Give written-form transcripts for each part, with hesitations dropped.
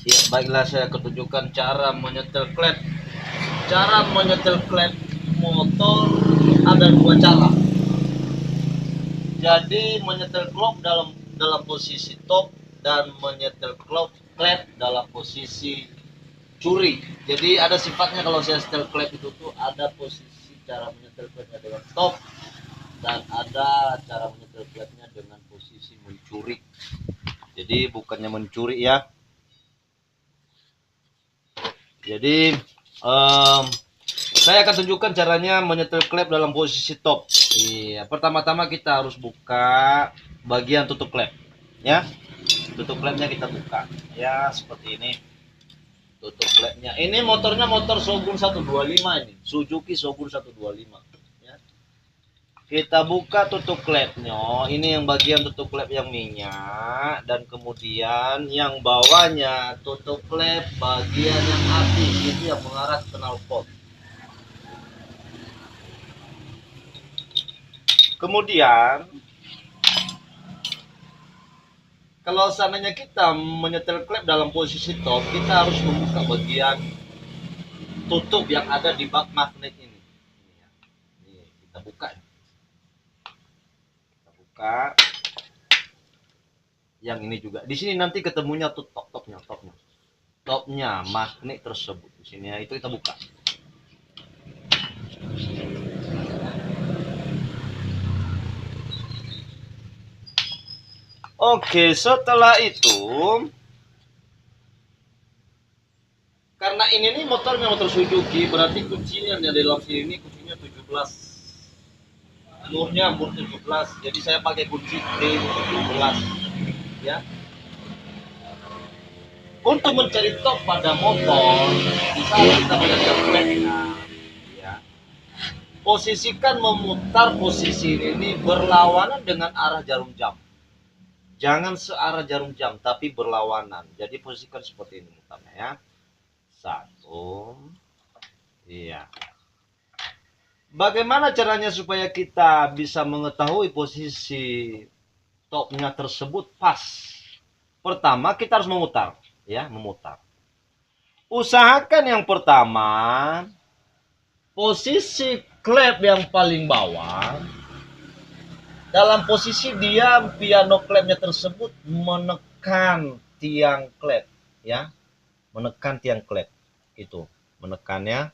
Ya, baiklah saya ketunjukkan cara menyetel klep. Cara menyetel klep motor ada dua cara. Jadi menyetel klep dalam dalam posisi top dan menyetel klep dalam posisi curi. Jadi ada sifatnya kalau saya setel klep itu tuh ada posisi cara menyetel klepnya dengan top dan ada cara menyetel klepnya dengan posisi mencuri. Jadi bukannya mencuri ya. Jadi saya akan tunjukkan caranya menyetel klep dalam posisi top. Iya, pertama-tama kita harus buka bagian tutup klep, ya. Tutup klepnya kita buka, ya seperti ini. Tutup klepnya. Ini motornya motor Shogun 125 ini, Suzuki Shogun 125. Ya. Kita buka tutup klepnya. Ini yang bagian tutup klep yang minyak dan kemudian yang bawahnya tutup klep bagian yang api itu yang mengarah ke knalpot. Kemudian kalau seandainya kita menyetel klep dalam posisi top, kita harus membuka bagian tutup yang ada di bak magnet ini. Ini kita buka. Kita buka. Yang ini juga. Di sini nanti ketemunya tuh topnya. Topnya magnet tersebut di sini ya, itu kita buka. Oke, setelah itu karena ini nih motornya motor Suzuki, berarti kuncinya di dalam sini kuncinya 17. Alurnya umur 17. Jadi saya pakai kunci T17 ya. Untuk mencari top pada motor, bisa kita menyetel klepnya ya. Posisikan memutar posisi ini berlawanan dengan arah jarum jam. Jangan searah jarum jam, tapi berlawanan. Jadi posisikan seperti ini mutarnya ya. Satu. Iya. Bagaimana caranya supaya kita bisa mengetahui posisi topnya tersebut pas? Pertama, kita harus memutar. Ya, memutar. Usahakan yang pertama, posisi klep yang paling bawah. Dalam posisi dia piano klepnya tersebut menekan tiang klep ya, menekan tiang klep itu, menekannya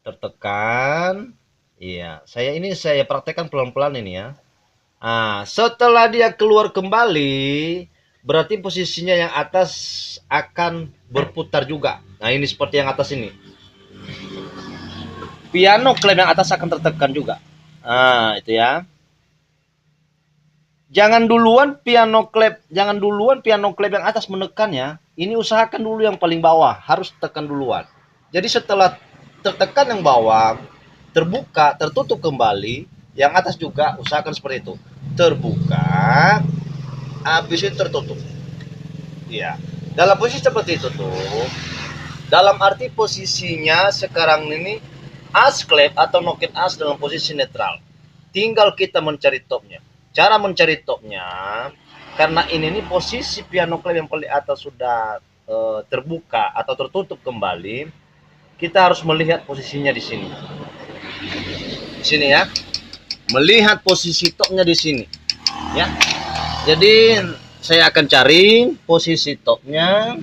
tertekan. Iya, saya praktekkan pelan-pelan ini ya. Nah, setelah dia keluar kembali, berarti posisinya yang atas akan berputar juga. Nah, ini seperti yang atas ini. Piano klep yang atas akan tertekan juga. Nah, itu ya. Jangan duluan piano klep yang atas menekannya. Ini usahakan dulu yang paling bawah, harus tekan duluan. Jadi setelah tertekan yang bawah, terbuka, tertutup kembali, yang atas juga usahakan seperti itu. Terbuka, habis itu tertutup. Iya. Dalam posisi seperti itu tuh. Dalam arti posisinya sekarang ini as klep atau noken as dalam posisi netral. Tinggal kita mencari topnya. Cara mencari topnya, karena ini nih posisi piano klep yang paling atas sudah terbuka atau tertutup kembali, kita harus melihat posisinya di sini. Di sini ya. Melihat posisi topnya di sini. Ya. Jadi saya akan cari posisi topnya.